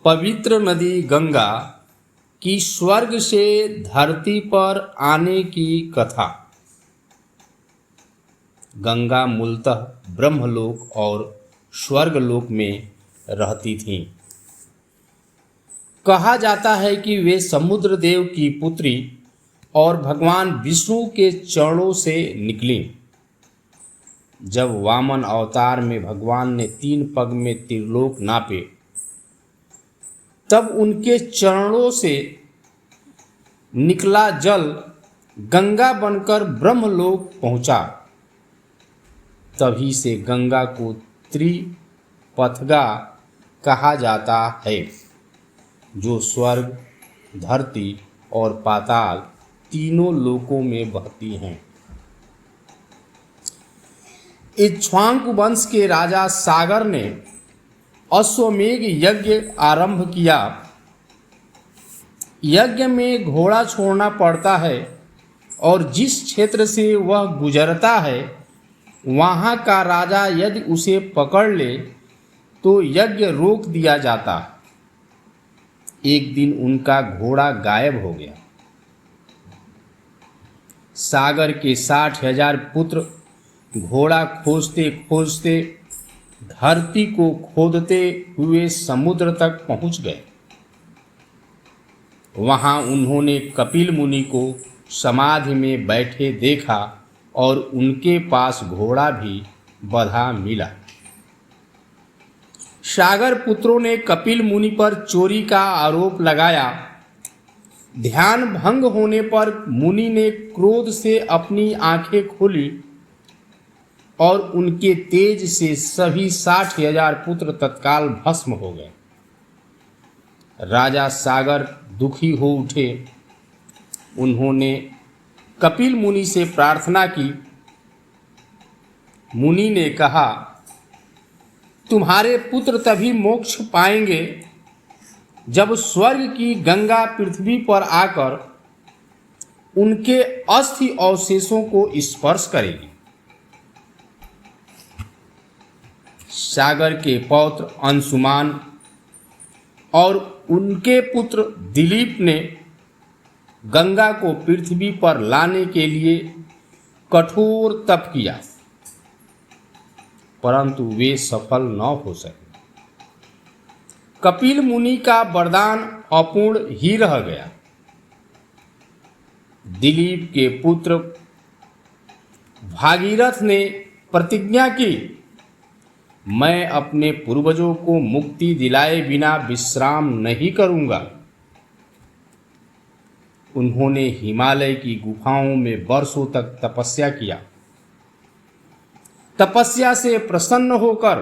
पवित्र नदी गंगा की स्वर्ग से धरती पर आने की कथा। गंगा मूलतः ब्रह्मलोक और स्वर्गलोक में रहती थीं। कहा जाता है कि वे समुद्र देव की पुत्री और भगवान विष्णु के चरणों से निकली। जब वामन अवतार में भगवान ने 3 पग में त्रिलोक नापे, तब उनके चरणों से निकला जल गंगा बनकर ब्रह्मलोक पहुंचा। तभी से गंगा को त्रिपथगा कहा जाता है, जो स्वर्ग, धरती और पाताल तीनों लोकों में बहती हैं। इक्ष्वाकु वंश के राजा सागर ने अश्वमेध यज्ञ आरंभ किया। यज्ञ में घोड़ा छोड़ना पड़ता है और जिस क्षेत्र से वह गुजरता है, वहाँ का राजा यदि उसे पकड़ ले तो यज्ञ रोक दिया जाता। एक दिन उनका घोड़ा गायब हो गया। सागर के 60,000 पुत्र घोड़ा खोजते खोजते धरती को खोदते हुए समुद्र तक पहुंच गए। वहां उन्होंने कपिल मुनि को समाधि में बैठे देखा और उनके पास घोड़ा भी बंधा मिला। सागर पुत्रों ने कपिल मुनि पर चोरी का आरोप लगाया। ध्यान भंग होने पर मुनि ने क्रोध से अपनी आंखें खोली और उनके तेज से सभी 60,000 पुत्र तत्काल भस्म हो गए। राजा सागर दुखी हो उठे। उन्होंने कपिल मुनि से प्रार्थना की। मुनि ने कहा, तुम्हारे पुत्र तभी मोक्ष पाएंगे जब स्वर्ग की गंगा पृथ्वी पर आकर उनके अस्थि अवशेषों को स्पर्श करेगी। सागर के पौत्र अंशुमान और उनके पुत्र दिलीप ने गंगा को पृथ्वी पर लाने के लिए कठोर तप किया, परंतु वे सफल न हो सके। कपिल मुनि का वरदान अपूर्ण ही रह गया। दिलीप के पुत्र भागीरथ ने प्रतिज्ञा की, मैं अपने पूर्वजों को मुक्ति दिलाए बिना विश्राम नहीं करूंगा। उन्होंने हिमालय की गुफाओं में वर्षों तक तपस्या किया। तपस्या से प्रसन्न होकर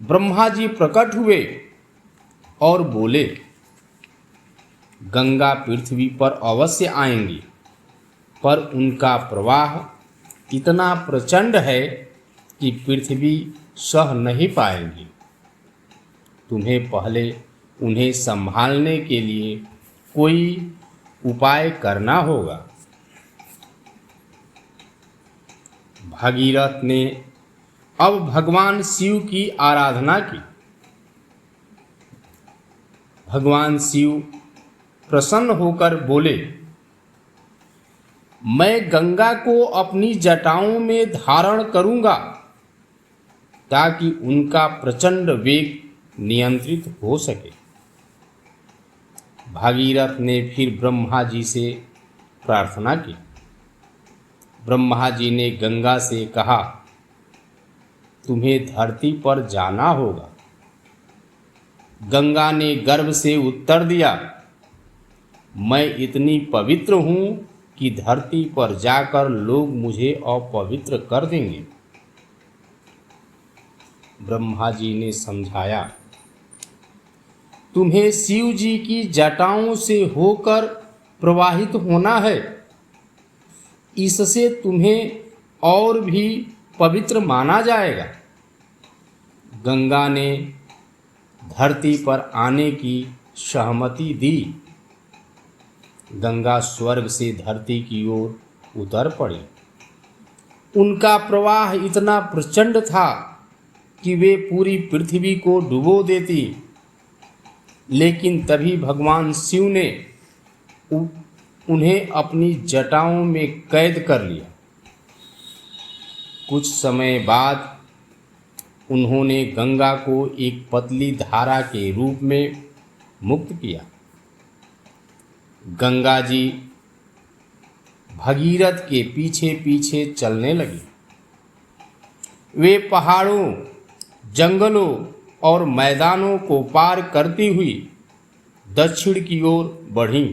ब्रह्मा जी प्रकट हुए और बोले, गंगा पृथ्वी पर अवश्य आएंगी, पर उनका प्रवाह इतना प्रचंड है कि पृथ्वी सह नहीं पाएंगी। तुम्हें पहले उन्हें संभालने के लिए कोई उपाय करना होगा। भागीरथ ने अब भगवान शिव की आराधना की। भगवान शिव प्रसन्न होकर बोले, मैं गंगा को अपनी जटाओं में धारण करूंगा ताकि उनका प्रचंड वेग नियंत्रित हो सके। भागीरथ ने फिर ब्रह्मा जी से प्रार्थना की। ब्रह्मा जी ने गंगा से कहा, तुम्हें धरती पर जाना होगा। गंगा ने गर्व से उत्तर दिया, मैं इतनी पवित्र हूँ कि धरती पर जाकर लोग मुझे अपवित्र कर देंगे। ब्रह्मा जी ने समझाया, तुम्हें शिव जी की जटाओं से होकर प्रवाहित होना है, इससे तुम्हें और भी पवित्र माना जाएगा। गंगा ने धरती पर आने की सहमति दी। गंगा स्वर्ग से धरती की ओर उतर पड़ी। उनका प्रवाह इतना प्रचंड था कि वे पूरी पृथ्वी को डुबो देती। लेकिन तभी भगवान शिव ने उन्हें अपनी जटाओं में कैद कर लिया। कुछ समय बाद उन्होंने गंगा को एक पतली धारा के रूप में मुक्त किया। गंगा जी भगीरथ के पीछे पीछे चलने लगी। वे पहाड़ों, जंगलों और मैदानों को पार करती हुई दक्षिण की ओर बढ़ीं।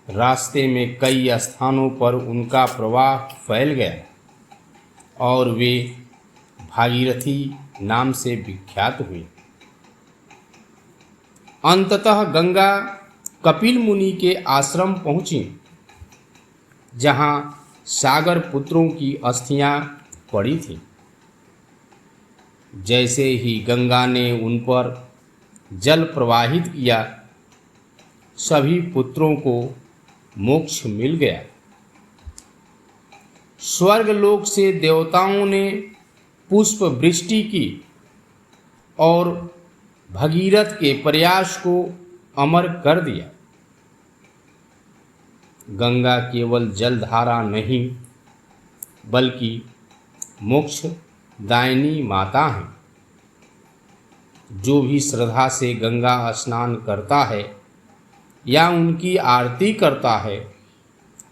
रास्ते में कई स्थानों पर उनका प्रवाह फैल गया और वे भागीरथी नाम से विख्यात हुई। अंततः गंगा कपिल मुनि के आश्रम पहुंची, जहां सागर पुत्रों की अस्थियां पड़ी थीं। जैसे ही गंगा ने उन पर जल प्रवाहित किया, सभी पुत्रों को मोक्ष मिल गया। स्वर्गलोक से देवताओं ने पुष्प वृष्टि की और भगीरथ के प्रयास को अमर कर दिया। गंगा केवल जलधारा नहीं, बल्कि मोक्ष दायिनी माता है। जो भी श्रद्धा से गंगा स्नान करता है या उनकी आरती करता है,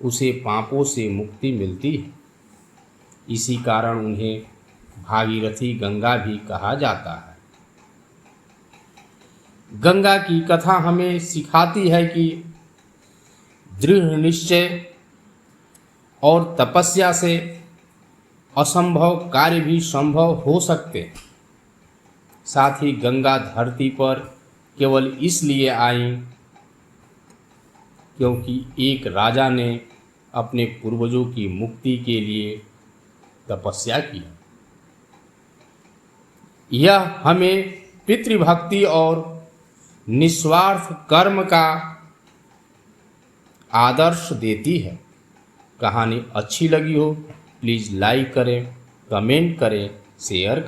उसे पापों से मुक्ति मिलती है। इसी कारण उन्हें भागीरथी गंगा भी कहा जाता है। गंगा की कथा हमें सिखाती है कि दृढ़ निश्चय और तपस्या से असंभव कार्य भी संभव हो सकते हैं। साथ ही गंगा धरती पर केवल इसलिए आई क्योंकि एक राजा ने अपने पूर्वजों की मुक्ति के लिए तपस्या की। यह हमें पितृभक्ति और निस्वार्थ कर्म का आदर्श देती है। कहानी अच्छी लगी हो प्लीज़ लाइक करें, कमेंट करें, शेयर करें।